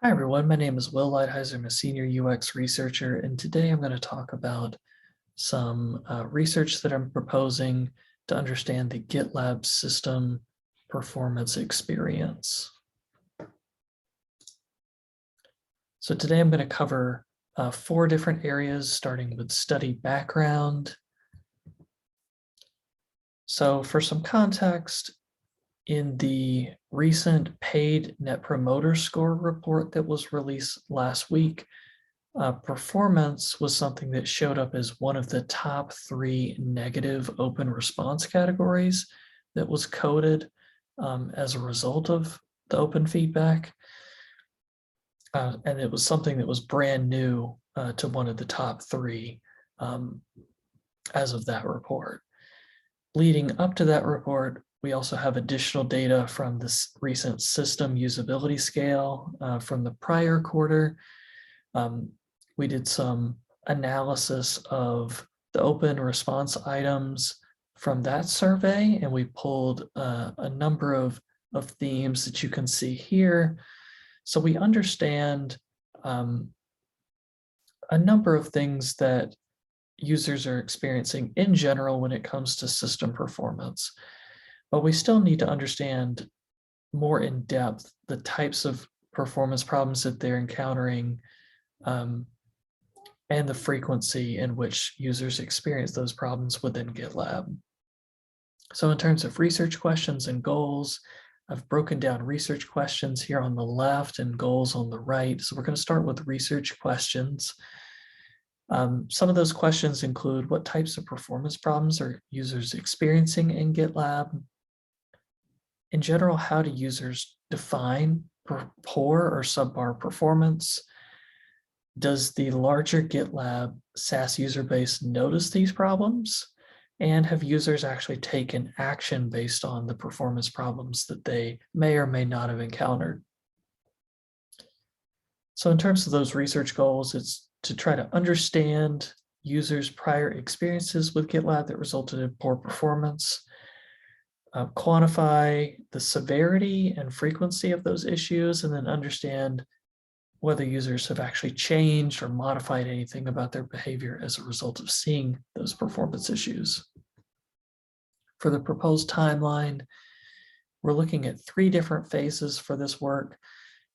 Hi everyone, my name is Will Lighthizer. I'm a senior UX researcher, and today I'm going to talk about some research that I'm proposing to understand the GitLab system performance experience. So today I'm going to cover 4 different areas, starting with study background. So for some context, in the recent paid Net Promoter Score report that was released last week, performance was something that showed up as one of the top 3 negative open response categories that was coded as a result of the open feedback. And it was something that was brand new to one of the top 3 as of that report. Leading up to that report, we also have additional data from this recent system usability scale from the prior quarter. We did some analysis of the open response items from that survey, and we pulled a number of themes that you can see here. So we understand a number of things that users are experiencing in general when it comes to system performance. But we still need to understand more in depth the types of performance problems that they're encountering and the frequency in which users experience those problems within GitLab. So in terms of research questions and goals, I've broken down research questions here on the left and goals on the right. So we're going to start with research questions. Some of those questions include what types of performance problems are users experiencing in GitLab? In general, how do users define poor or subpar performance? Does the larger GitLab SaaS user base notice these problems? And have users actually taken action based on the performance problems that they may or may not have encountered? So in terms of those research goals, it's to try to understand users' prior experiences with GitLab that resulted in poor performance, quantify the severity and frequency of those issues, and then understand whether users have actually changed or modified anything about their behavior as a result of seeing those performance issues. For the proposed timeline, we're looking at 3 different phases for this work.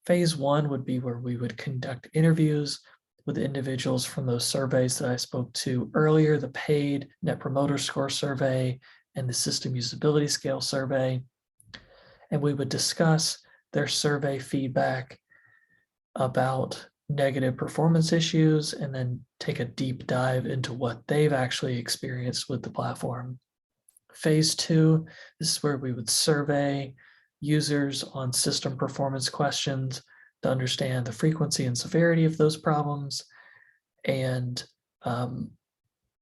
Phase 1 would be where we would conduct interviews with individuals from those surveys that I spoke to earlier, the paid Net Promoter Score survey and the System Usability Scale survey. And we would discuss their survey feedback about negative performance issues and then take a deep dive into what they've actually experienced with the platform. Phase 2, this is where we would survey users on system performance questions to understand the frequency and severity of those problems and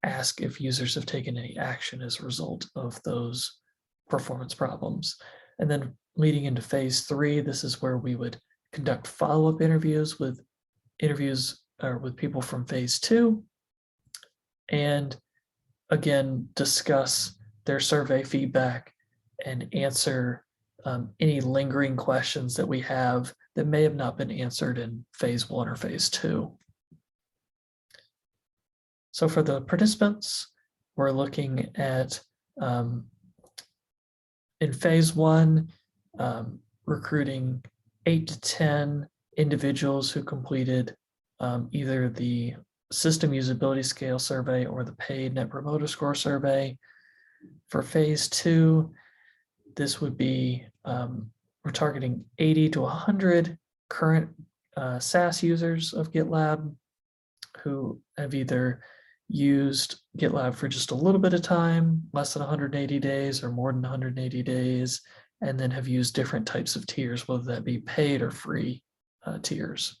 ask if users have taken any action as a result of those performance problems. And then leading into phase 3, this is where we would conduct follow-up interviews with people from phase 2, and again discuss their survey feedback and answer any lingering questions that we have that may have not been answered in phase 1 or phase 2. So for the participants, we're looking at in phase 1, recruiting 8 to 10 individuals who completed either the System Usability Scale survey or the paid Net Promoter Score survey. For phase 2, this would be, we're targeting 80 to 100 current SaaS users of GitLab who have either used GitLab for just a little bit of time, less than 180 days or more than 180 days, and then have used different types of tiers, whether that be paid or free tiers.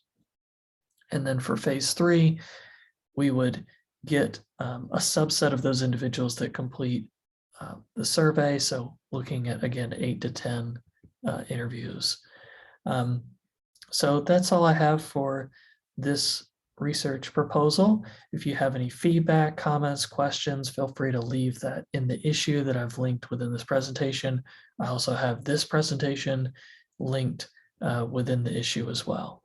And then for phase 3, we would get a subset of those individuals that complete the survey. So looking at, again, 8 to 10 interviews. So that's all I have for this research proposal. If you have any feedback, comments, questions, feel free to leave that in the issue that I've linked within this presentation. I also have this presentation linked within the issue as well.